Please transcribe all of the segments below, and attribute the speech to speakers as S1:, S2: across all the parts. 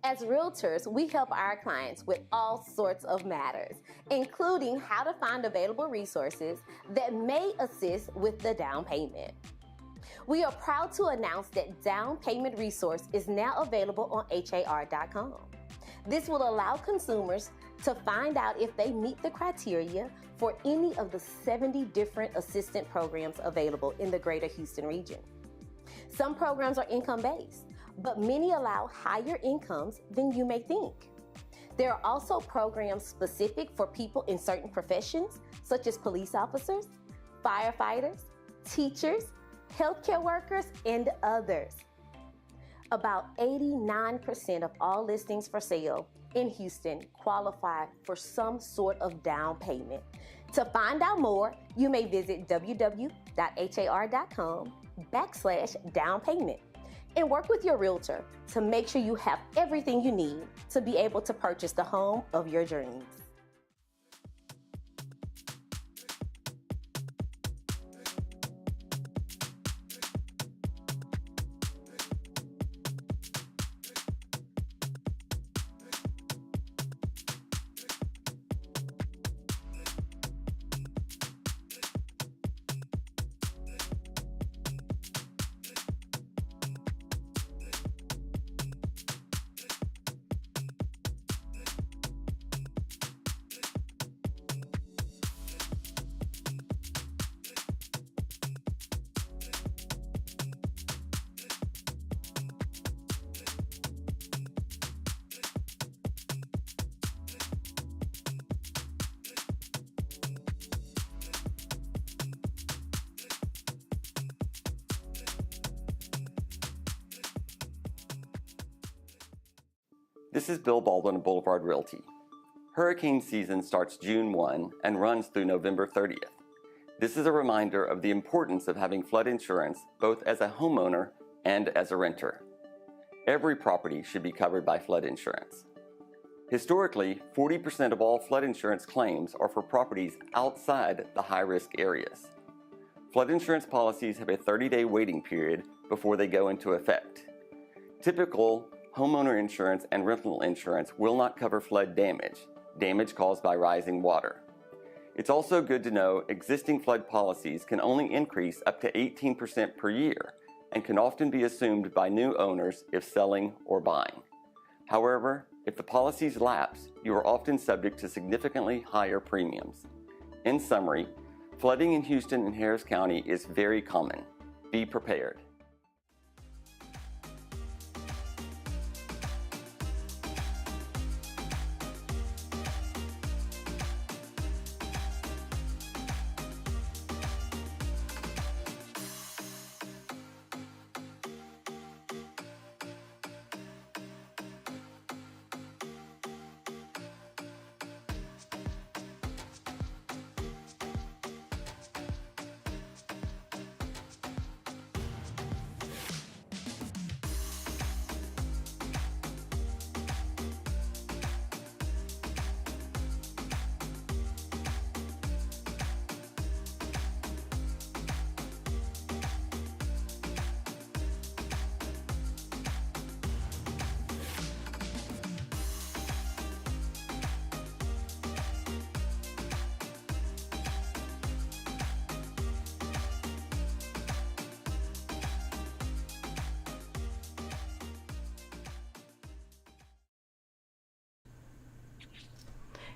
S1: As realtors, we help our clients with all sorts of matters, including how to find available resources that may assist with the down payment. We are proud to announce that Down Payment Resource is now available on HAR.com. This will allow consumers to find out if they meet the criteria for any of the 70 different assistance programs available in the greater Houston region. Some programs are income-based, but many allow higher incomes than you may think. There are also programs specific for people in certain professions, such as police officers, firefighters, teachers, healthcare workers, and others. About 89% of all listings for sale in Houston qualify for some sort of down payment. To find out more, you may visit www.har.com/down payment and work with your realtor to make sure you have everything you need to be able to purchase the home of your dreams.
S2: This is Bill Baldwin of Boulevard Realty. Hurricane season starts June 1 and runs through November 30th. This is a reminder of the importance of having flood insurance both as a homeowner and as a renter. Every property should be covered by flood insurance. Historically, 40% of all flood insurance claims are for properties outside the high-risk areas. Flood insurance policies have a 30-day waiting period before they go into effect. Typical homeowner insurance and rental insurance will not cover flood damage caused by rising water. It's also good to know existing flood policies can only increase up to 18% per year and can often be assumed by new owners if selling or buying. However, if the policies lapse, you are often subject to significantly higher premiums. In summary, flooding in Houston and Harris County is very common. Be prepared.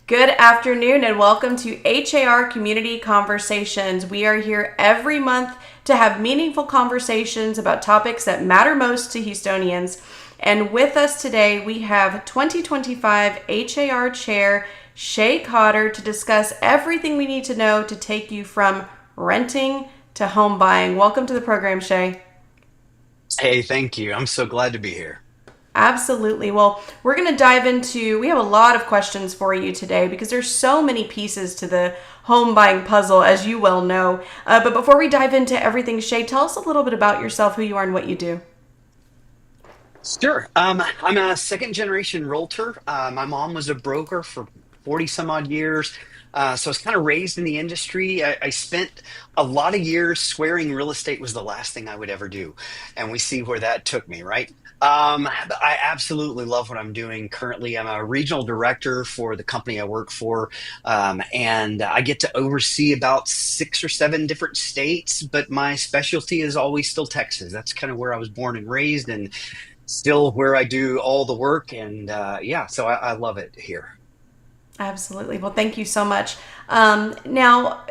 S3: Good afternoon and welcome to HAR Community Conversations. We are here every month to have meaningful conversations about topics that matter most to Houstonians. And with us today, we have 2025 HAR Chair Shae Cottar to discuss everything we need to know to take you from renting to home buying. Welcome to the program, Shae.
S4: Hey, thank you. I'm so glad to be here.
S3: Absolutely. Well, we're going to dive into, we have a lot of questions for you today because there's so many pieces to the home buying puzzle, as you well know. But before we dive into everything, Shae, tell us a little bit about yourself, who you are and what you do.
S4: Sure. I'm a second generation realtor. My mom was a broker for 40 some odd years. So I was kind of raised in the industry. I spent a lot of years swearing real estate was the last thing I would ever do. And we see where that took me, right? I absolutely love what I'm doing currently. I'm a regional director for the company I work for, and I get to oversee about 6 or 7 different states. But my specialty is always still Texas. That's kind of where I was born and raised, and still where I do all the work. And yeah, so I love it here.
S3: Absolutely. Well, thank you so much. Now,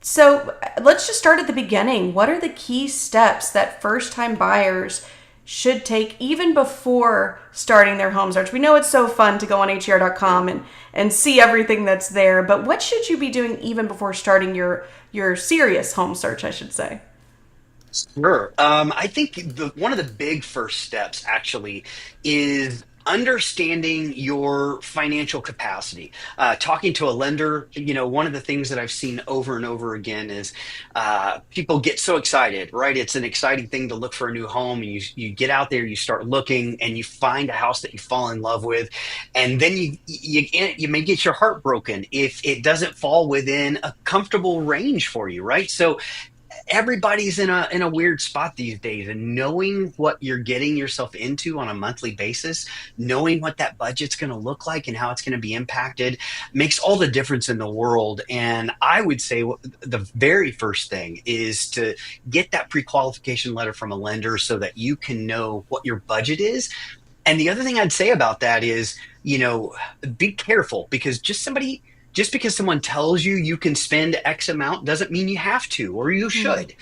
S3: so let's just start at the beginning. What are the key steps that first time buyers should take even before starting their home search? We know it's so fun to go on HAR.com and see everything that's there, but what should you be doing even before starting your serious home search, I should say?
S4: Sure. I think one of the big first steps actually is understanding your financial capacity. Talking to a lender, one of the things that I've seen over and over again is people get so excited, right? It's an exciting thing to look for a new home, and you get out there, you start looking, and you find a house that you fall in love with, and then you may get your heart broken if it doesn't fall within a comfortable range for you, right? So everybody's in a weird spot these days, and knowing what you're getting yourself into on a monthly basis, knowing what that budget's going to look like and how it's going to be impacted, makes all the difference in the world. And I would say the very first thing is to get that pre-qualification letter from a lender so that you can know what your budget is. And the other thing I'd say about that is, be careful, because just because someone tells you you can spend X amount doesn't mean you have to, or you should.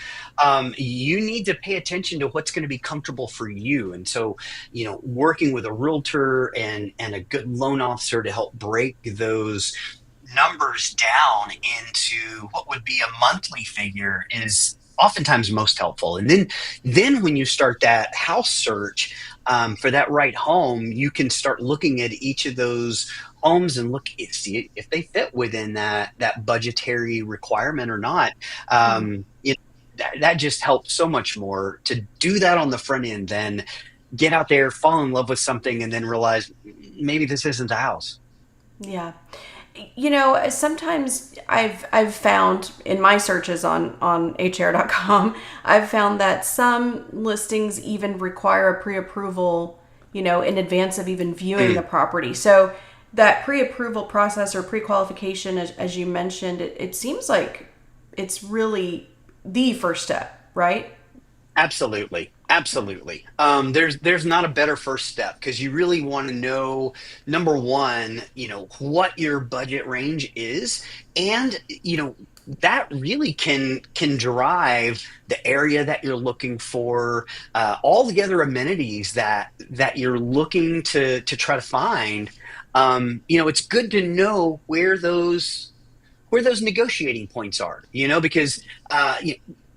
S4: You need to pay attention to what's going to be comfortable for you. And so, working with a realtor and a good loan officer to help break those numbers down into what would be a monthly figure is oftentimes most helpful. And then when you start that house search for that right home, you can start looking at each of those homes and see if they fit within that budgetary requirement or not. That just helps so much more to do that on the front end than get out there, fall in love with something, and then realize maybe this isn't the house.
S3: Yeah. Sometimes I've found in my searches on HR.com, I've found that some listings even require a pre-approval, in advance of even viewing the property. So that pre-approval process or pre-qualification, as you mentioned, it seems like it's really the first step, right?
S4: Absolutely. Absolutely. There's not a better first step, because you really want to know, number one, what your budget range is. And, that really can drive the area that you're looking for, all the other amenities that you're looking to try to find. It's good to know where those negotiating points are, because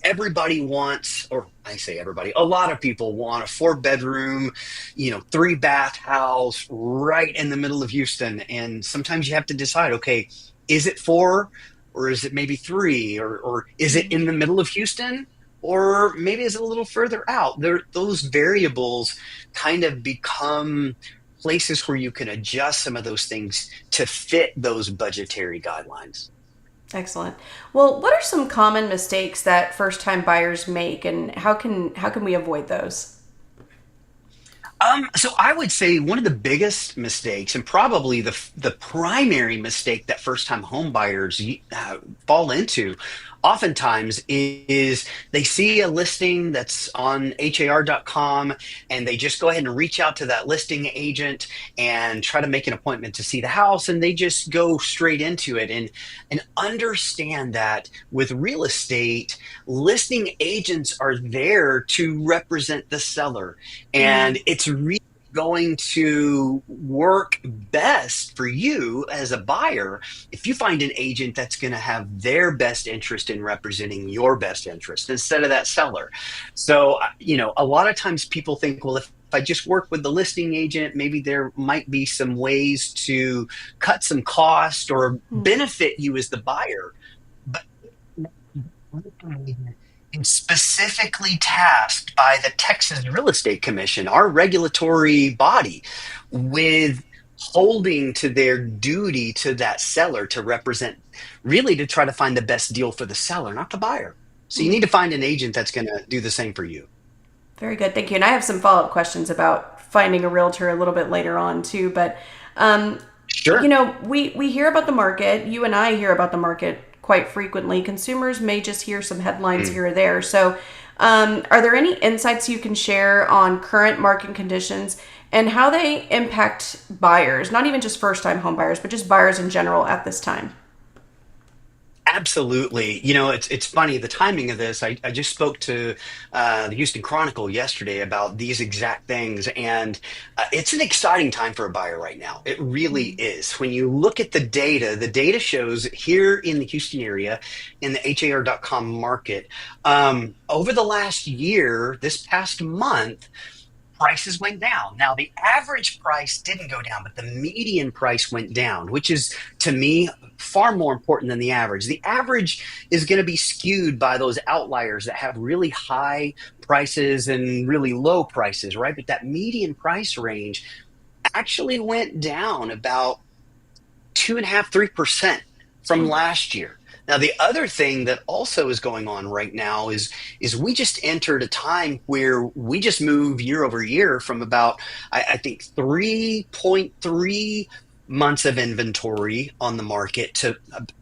S4: everybody wants, or I say everybody, a lot of people want a 4-bedroom, 3-bath house right in the middle of Houston. And sometimes you have to decide, okay, is it 4, or is it maybe 3, or is it in the middle of Houston, or maybe is it a little further out? Those variables kind of become places where you can adjust some of those things to fit those budgetary guidelines.
S3: Excellent. Well, what are some common mistakes that first-time buyers make, and how can we avoid those?
S4: So I would say one of the biggest mistakes, and probably the primary mistake that first-time home buyers fall into, oftentimes is they see a listing that's on HAR.com, and they just go ahead and reach out to that listing agent and try to make an appointment to see the house, and they just go straight into it. And understand that with real estate, listing agents are there to represent the seller, and it's really going to work best for you as a buyer if you find an agent that's going to have their best interest in representing your best interest instead of that seller. So, a lot of times people think, well, if I just work with the listing agent, maybe there might be some ways to cut some cost or benefit you as the buyer. But is specifically tasked by the Texas Real Estate Commission, our regulatory body, with holding to their duty to that seller to represent, really to try to find the best deal for the seller, not the buyer. So you need to find an agent that's going to do the same for you.
S3: Very good. Thank you. And I have some follow-up questions about finding a realtor a little bit later on too. But, um,
S4: Sure.
S3: we hear about the market. You and I hear about the market quite frequently. Consumers may just hear some headlines here or there. So, are there any insights you can share on current market conditions and how they impact buyers, not even just first-time home buyers, but just buyers in general at this time?
S4: Absolutely. It's funny the timing of this. I just spoke to the Houston Chronicle yesterday about these exact things, and it's an exciting time for a buyer right now. It really is. When you look at the data shows here in the Houston area, in the HAR.com market, over the last year, this past month, prices went down. Now, the average price didn't go down, but the median price went down, which is, to me, far more important than the average. The average is going to be skewed by those outliers that have really high prices and really low prices, right? But that median price range actually went down about 2.5%, 3% from last year. Now, the other thing that also is going on right now is we just entered a time where we just move year over year from about, I think, 3.3 months of inventory on the market to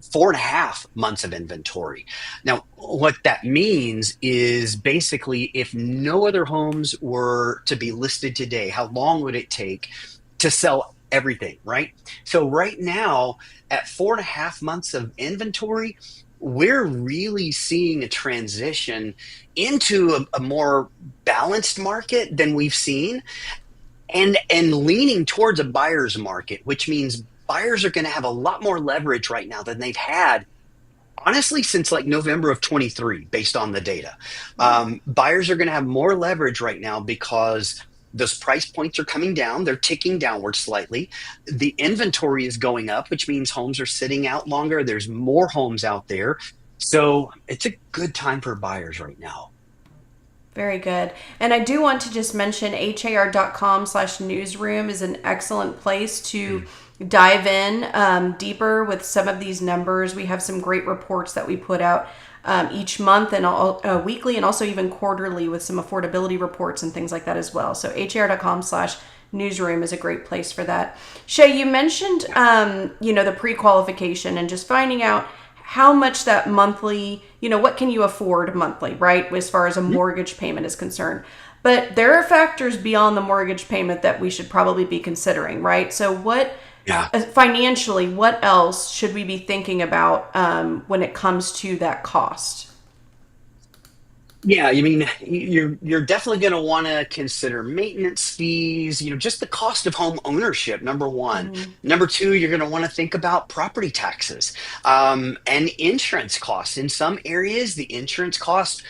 S4: 4.5 months of inventory. Now, what that means is basically if no other homes were to be listed today, how long would it take to sell everything, right? So right now, at 4.5 months of inventory, we're really seeing a transition into a more balanced market than we've seen, and leaning towards a buyer's market, which means buyers are going to have a lot more leverage right now than they've had honestly since like November of 23, based on the data. Buyers are going to have more leverage right now because those price points are coming down. They're ticking downward slightly. The inventory is going up, which means homes are sitting out longer. There's more homes out there. So it's a good time for buyers right now.
S3: Very good. And I do want to just mention har.com/newsroom is an excellent place to dive in deeper with some of these numbers. We have some great reports that we put out each month and weekly and also even quarterly with some affordability reports and things like that as well. So har.com/newsroom is a great place for that. Shae, you mentioned, the pre-qualification and just finding out how much that monthly, what can you afford monthly, right? As far as a mortgage payment is concerned. But there are factors beyond the mortgage payment that we should probably be considering, right? So financially, what else should we be thinking about when it comes to that cost?
S4: Yeah, I mean, you're definitely going to want to consider maintenance fees, just the cost of home ownership, number one. Number two, you're going to want to think about property taxes and insurance costs. In some areas, the insurance cost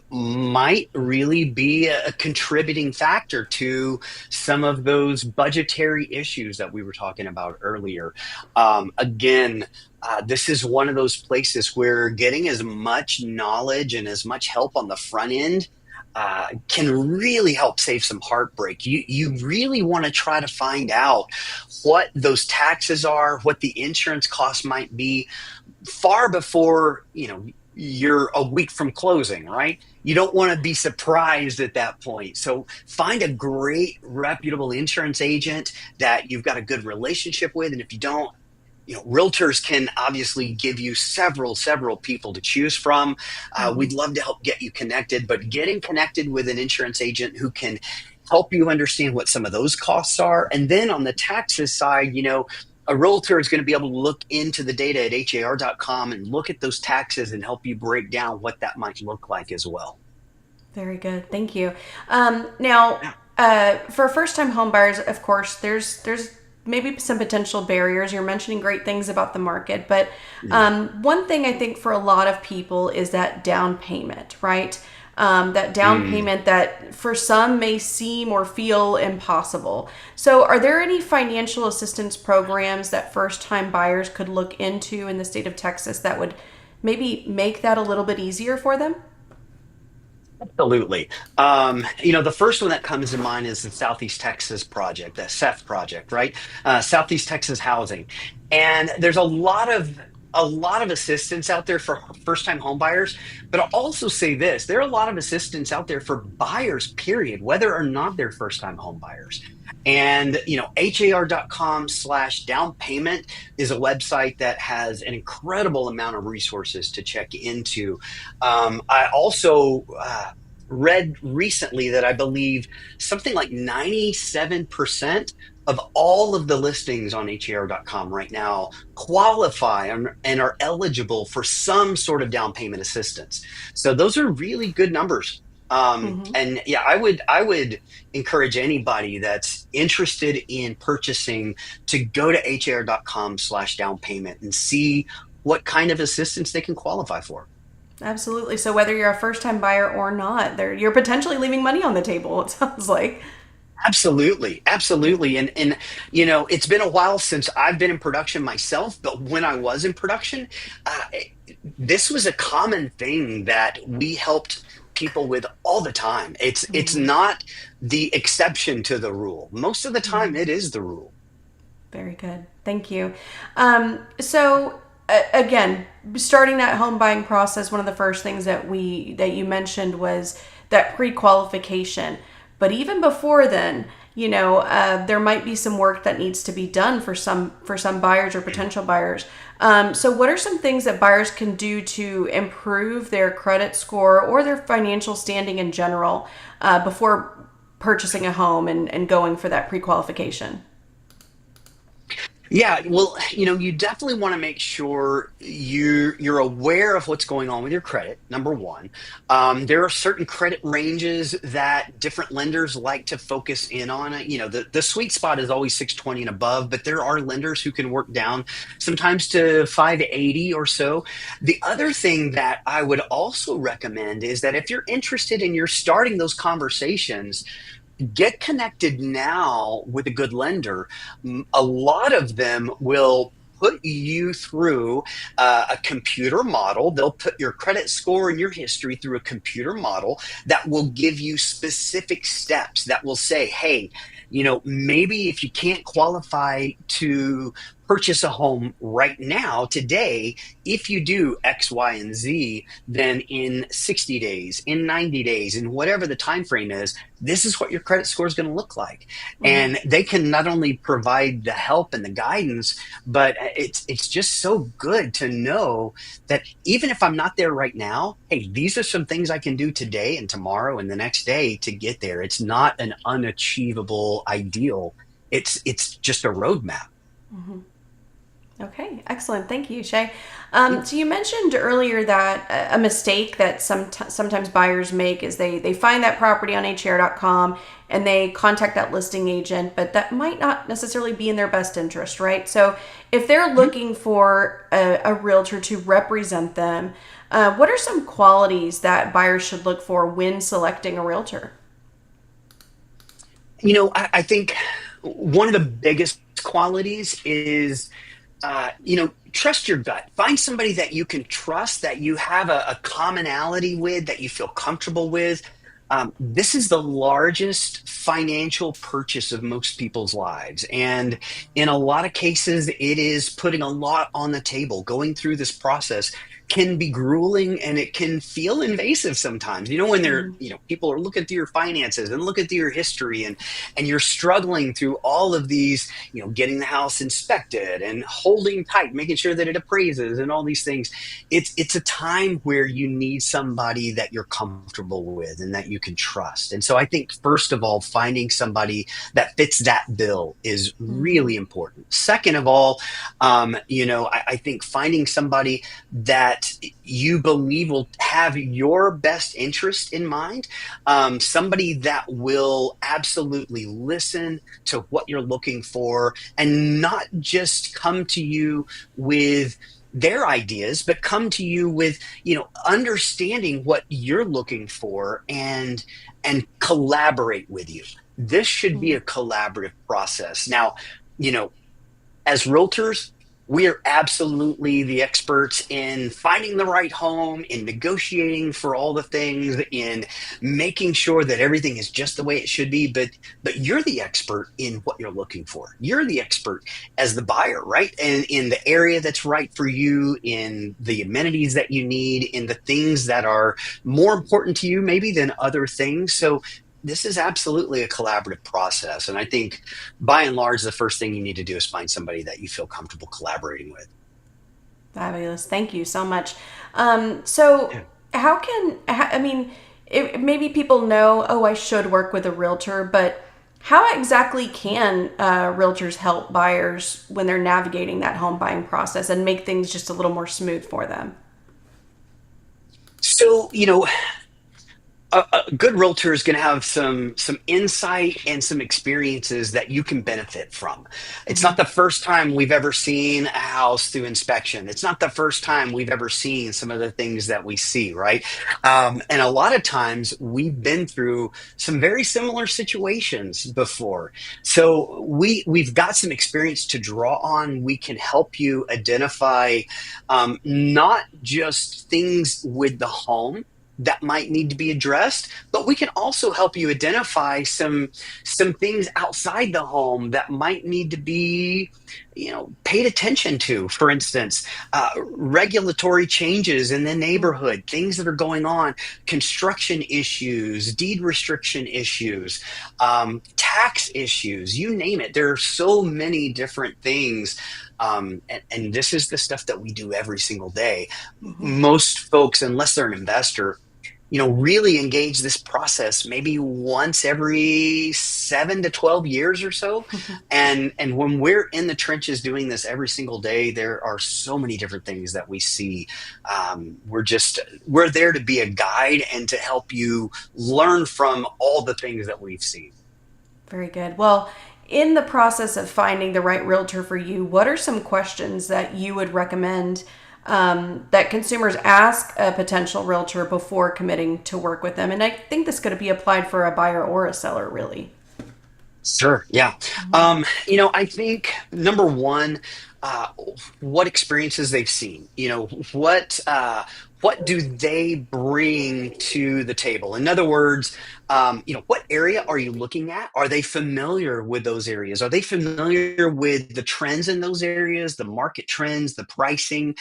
S4: might really be a contributing factor to some of those budgetary issues that we were talking about earlier. Again, this is one of those places where getting as much knowledge and as much help on the front end can really help save some heartbreak. You really want to try to find out what those taxes are, what the insurance costs might be far before, you're a week from closing, right? You don't want to be surprised at that point. So find a great reputable insurance agent that you've got a good relationship with. And if you don't, realtors can obviously give you several people to choose from. We'd love to help get you connected, but getting connected with an insurance agent who can help you understand what some of those costs are. And then on the taxes side, a realtor is going to be able to look into the data at har.com and look at those taxes and help you break down what that might look like as well.
S3: Very good. Thank you. Now, for first-time home buyers, of course, there's maybe some potential barriers. You're mentioning great things about the market, but one thing I think for a lot of people is that down payment, right? That down payment that for some may seem or feel impossible. So are there any financial assistance programs that first-time buyers could look into in the state of Texas that would maybe make that a little bit easier for them?
S4: Absolutely. The first one that comes to mind is the Southeast Texas project, the SEF project, right? Southeast Texas Housing. And there's a lot of a lot of assistance out there for first-time home buyers, but I'll also say this: there are a lot of assistance out there for buyers, period, whether or not they're first-time home buyers. And har.com/down payment is a website that has an incredible amount of resources to check into. I also read recently that I believe something like 97% of all of the listings on har.com right now qualify and are eligible for some sort of down payment assistance. So those are really good numbers. And yeah, I would encourage anybody that's interested in purchasing to go to har.com/down payment and see what kind of assistance they can qualify for.
S3: Absolutely. So whether you're a first-time buyer or not, you're potentially leaving money on the table, it sounds like.
S4: Absolutely. Absolutely. And it's been a while since I've been in production myself, but when I was in production, this was a common thing that we helped people with all the time. It's not the exception to the rule. Most of the time, it is the rule.
S3: Very good. Thank you. So again, starting that home buying process, one of the first things that you mentioned was that pre-qualification. But even before then, there might be some work that needs to be done for some buyers or potential buyers. So what are some things that buyers can do to improve their credit score or their financial standing in general before purchasing a home and going for that pre-qualification?
S4: Yeah, well, you definitely want to make sure you're aware of what's going on with your credit, number one. There are certain credit ranges that different lenders like to focus in on. The sweet spot is always 620 and above, but there are lenders who can work down sometimes to 580 or so. The other thing that I would also recommend is that if you're interested and you're starting those conversations, get connected now with a good lender. A lot of them will put you through a computer model. They'll put your credit score and your history through a computer model that will give you specific steps that will say, hey, maybe if you can't qualify to purchase a home right now, today, if you do X, Y, and Z, then in 60 days, in 90 days, in whatever the time frame is, this is what your credit score is going to look like. And they can not only provide the help and the guidance, but it's just so good to know that even if I'm not there right now, hey, these are some things I can do today and tomorrow and the next day to get there. It's not an unachievable ideal. It's just a roadmap.
S3: Mm-hmm. Okay, excellent. Thank you, Shae. So you mentioned earlier that a mistake that sometimes buyers make is they find that property on har.com and they contact that listing agent, but that might not necessarily be in their best interest, right? So if they're looking for a realtor to represent them, what are some qualities that buyers should look for when selecting a realtor?
S4: I think one of the biggest qualities is trust your gut. Find somebody that you can trust, that you have a commonality with, that you feel comfortable with. This is the largest financial purchase of most people's lives. And in a lot of cases, it is putting a lot on the table. Going through this process can be grueling and it can feel invasive sometimes. When people are looking through your finances and looking through your history and you're struggling through all of these, getting the house inspected and holding tight, making sure that it appraises and all these things. It's a time where you need somebody that you're comfortable with and that you can trust. And so I think, first of all, finding somebody that fits that bill is really important. Second of all, I think finding somebody that you believe will have your best interest in mind, somebody that will absolutely listen to what you're looking for and not just come to you with their ideas, but come to you with, understanding what you're looking for and collaborate with you. This should be a collaborative process. Now, as realtors, We are absolutely the experts in finding the right home, in negotiating for all the things, in making sure that everything is just the way it should be. But you're the expert in what you're looking for. You're the expert as the buyer, right? And in the area that's right for you, in the amenities that you need, in the things that are more important to you maybe than other things. So this is absolutely a collaborative process. And I think by and large, the first thing you need to do is find somebody that you feel comfortable collaborating with.
S3: Fabulous. Thank you so much. So,
S4: Yeah.
S3: how can, I mean, maybe people know, oh, I should work with a realtor, but how exactly can realtors help buyers when they're navigating that home buying process and make things just a little more smooth for them?
S4: So, a good realtor is going to have some insight and some experiences that you can benefit from. It's
S3: Mm-hmm.
S4: not the first time we've ever seen a house through inspection. It's not the first time we've ever seen some of the things that we see, right? And a lot of times we've been through some very similar situations before, so we've got some experience to draw on. We can help you identify not just things with the home that might need to be addressed, but we can also help you identify some things outside the home that might need to be, paid attention to. For instance, regulatory changes in the neighborhood, things that are going on, construction issues, deed restriction issues, tax issues, you name it. There are so many different things. And this is the stuff that we do every single day.
S3: Mm-hmm.
S4: Most folks, unless they're an investor, really engage this process maybe once every 7 to 12 years or so. And when we're in the trenches doing this every single day, there are so many different things that we see. We're there to be a guide and to help you learn from all the things that we've seen.
S3: Very good. Well, in the process of finding the right realtor for you, what are some questions that you would recommend that consumers ask a potential realtor before committing to work with them? And I think this could be applied for a buyer or a seller, really.
S4: Sure. Yeah. I think number one, uh, what experiences they've seen. What do they bring to the table? In other words, what area are you looking at? Are they familiar with those areas? Are they familiar with the trends in those areas, the market trends, the pricing,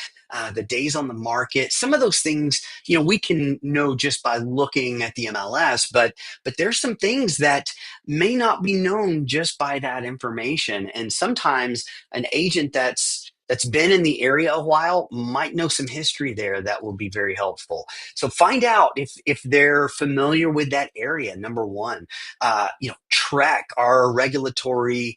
S4: the days on the market? Some of those things, we can know just by looking at the MLS, but there's some things that may not be known just by that information. And sometimes an agent that's been in the area a while might know some history there that will be very helpful. So find out if they're familiar with that area. Number one, track our regulatory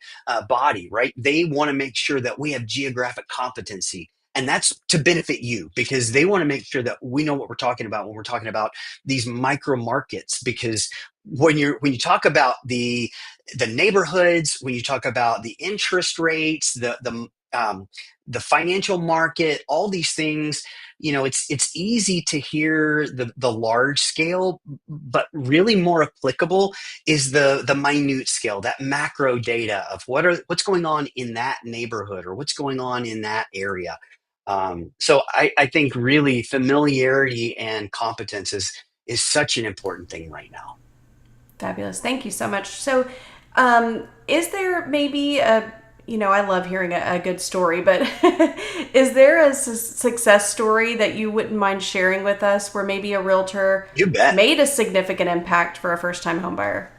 S4: body, right? They want to make sure that we have geographic competency. And that's to benefit you, because they want to make sure that we know what we're talking about when we're talking about these micro markets. Because when you talk about the neighborhoods, when you talk about the interest rates, the financial market, all these things, it's easy to hear the large scale, but really more applicable is the minute scale, that macro data of what's going on in that neighborhood or what's going on in that area. So I think really familiarity and competence is such an important thing right now.
S3: Fabulous. Thank you so much. So, is there maybe I love hearing a good story, but is there a success story that you wouldn't mind sharing with us where maybe a realtor
S4: You bet.
S3: made a significant impact for a first time home buyer?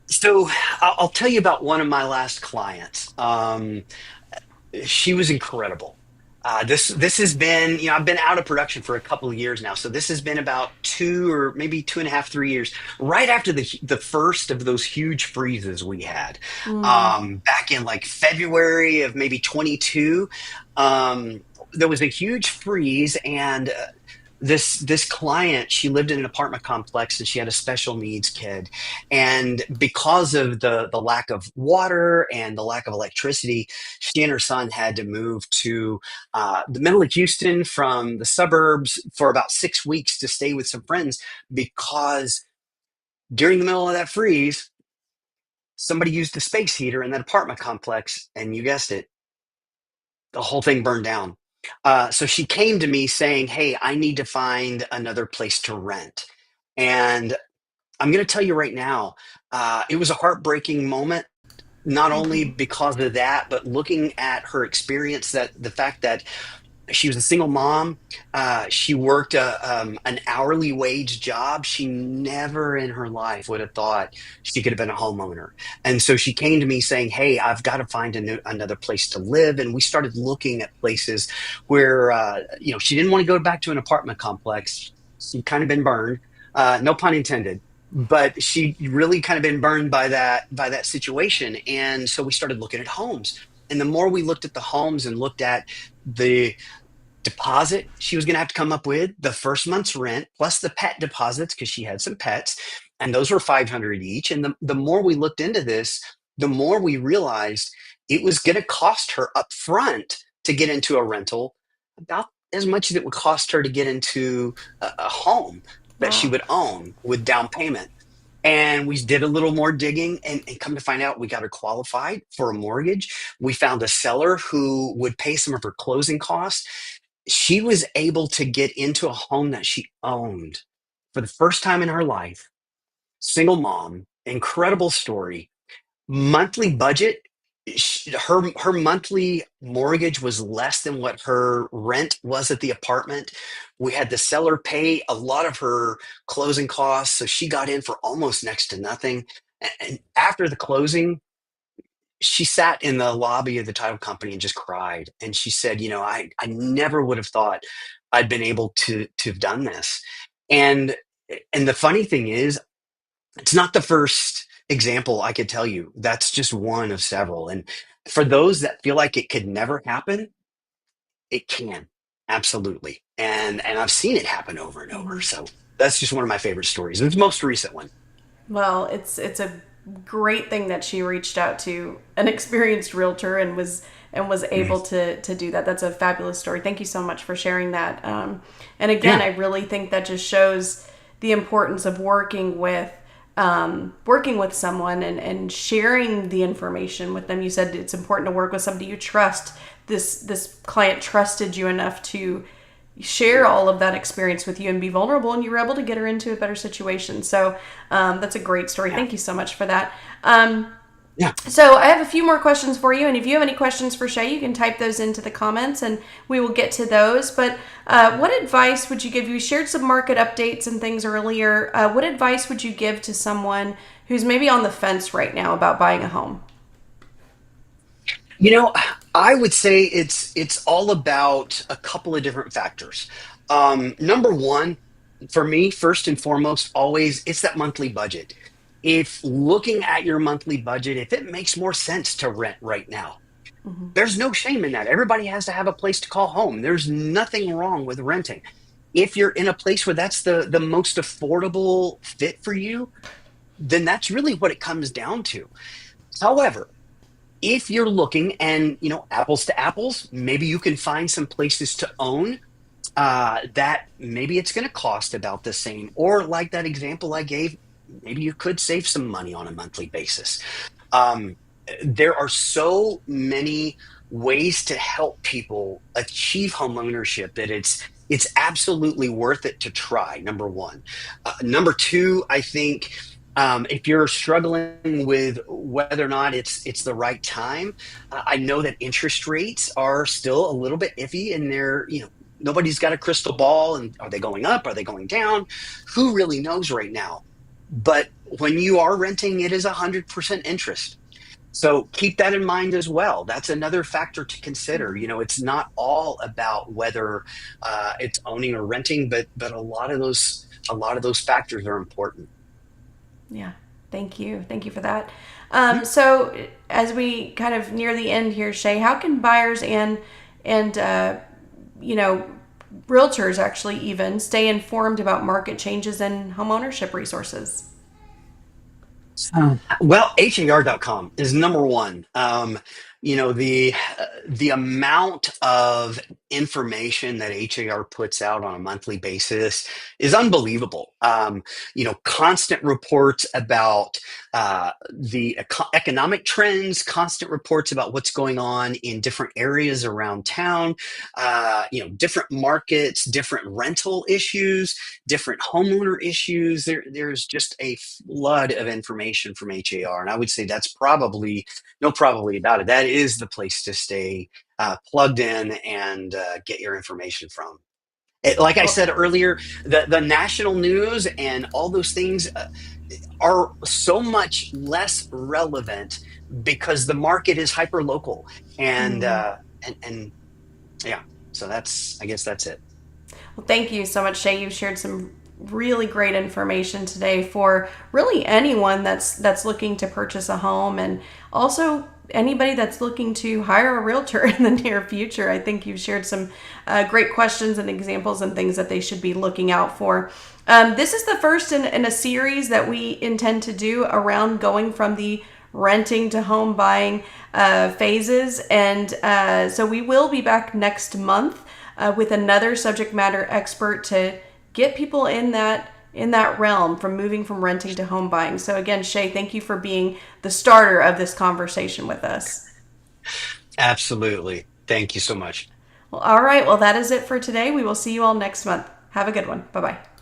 S4: So I'll tell you about one of my last clients. She was incredible. This has been, I've been out of production for a couple of years now, so this has been about 2 or maybe 2.5, 3 years, right after the first of those huge freezes we had,
S3: Mm.
S4: back in like February of maybe 22. There was a huge freeze, and this client, she lived in an apartment complex and she had a special needs kid, and because of the lack of water and the lack of electricity, she and her son had to move to the middle of Houston from the suburbs for about 6 weeks to stay with some friends, because during the middle of that freeze somebody used the space heater in that apartment complex, and you guessed it, the whole thing burned down. So she came to me saying, "Hey, I need to find another place to rent." And I'm going to tell you right now, it was a heartbreaking moment, not only
S3: Mm-hmm.
S4: because of that, but looking at her experience, that the fact that she was a single mom. She worked an hourly wage job. She never in her life would have thought she could have been a homeowner. And so she came to me saying, "Hey, I've got to find another place to live." And we started looking at places where, she didn't want to go back to an apartment complex. She'd kind of been burned, no pun intended. But she really kind of been burned by that situation. And so we started looking at homes. And the more we looked at the homes and looked at the deposit she was going to have to come up with, the first month's rent plus the pet deposits, because she had some pets, and those were 500 each. And the more we looked into this, the more we realized it was going to cost her up front to get into a rental about as much as it would cost her to get into a home that she
S3: Wow.
S4: would own with down payment. And we did a little more digging, and come to find out, we got her qualified for a mortgage. We found a seller who would pay some of her closing costs. She was able to get into a home that she owned for the first time in her life. Single mom, incredible story. Monthly budget. Her monthly mortgage was less than what her rent was at the apartment. We had the seller pay a lot of her closing costs, so she got in for almost next to nothing. And after the closing, she sat in the lobby of the title company and just cried. And she said, I never would have thought I'd been able to have done this. And and the funny thing is, it's not the first example I could tell you. That's just one of several. And for those that feel like it could never happen, it can. Absolutely. And I've seen it happen over and over.
S3: Mm-hmm.
S4: So that's just one of my favorite stories. It's the most recent one.
S3: Well, it's a great thing that she reached out to an experienced realtor and was able to do that. That's a fabulous story. Thank you so much for sharing that. And again,
S4: Yeah.
S3: I really think that just shows the importance of working with someone and sharing the information with them. You said it's important to work with somebody you trust. This client trusted you enough to share all of that experience with you and be vulnerable, and you were able to get her into a better situation. So that's a great story.
S4: Yeah.
S3: Thank you so much for that.
S4: Yeah.
S3: So I have a few more questions for you, and if you have any questions for Shae, you can type those into the comments, and we will get to those. But what advice would you give? You shared some market updates and things earlier. What advice would you give to someone who's maybe on the fence right now about buying a home?
S4: You know, I would say it's all about a couple of different factors. Number one, for me, first and foremost, always it's that monthly budget. If looking at your monthly budget, if it makes more sense to rent right now,
S3: Mm-hmm.
S4: there's no shame in that. Everybody has to have a place to call home. There's nothing wrong with renting. If you're in a place where that's the most affordable fit for you, then that's really what it comes down to. However, if you're looking and apples to apples, maybe you can find some places to own that maybe it's going to cost about the same, or like that example I gave, maybe you could save some money on a monthly basis. um, there are so many ways to help people achieve home ownership that it's absolutely worth it to try. Number one. Number two, I think, if you're struggling with whether or not it's the right time, I know that interest rates are still a little bit iffy, and nobody's got a crystal ball. And are they going up? Are they going down? Who really knows right now? But when you are renting, it is 100% interest. So keep that in mind as well. That's another factor to consider. It's not all about whether it's owning or renting, but a lot of those factors are important.
S3: Yeah, thank you. Thank you for that.
S4: Yeah.
S3: So as we kind of near the end here, Shae, how can buyers and you know realtors actually even stay informed about market changes and homeownership resources?
S4: Well, HAR.com is number one. The amount of information that HAR puts out on a monthly basis is unbelievable. Constant reports about the economic trends, constant reports about what's going on in different areas around town, different markets, different rental issues, different homeowner issues. There's just a flood of information from HAR, and I would say that's probably about it. That is the place to stay plugged in and get your information from. Like I said earlier, the national news and all those things are so much less relevant because the market is hyper local, and yeah. So I guess that's it.
S3: Well, thank you so much, Shae. You shared some really great information today for really anyone that's looking to purchase a home, and also anybody that's looking to hire a realtor in the near future. I think you've shared some great questions and examples and things that they should be looking out for. This is the first in a series that we intend to do around going from the renting to home buying phases, and so we will be back next month with another subject matter expert to get people in that realm from moving from renting to home buying. So again, Shae, thank you for being the starter of this conversation with us.
S4: Absolutely. Thank you so much.
S3: Well, all right. Well, that is it for today. We will see you all next month. Have a good one. Bye-bye.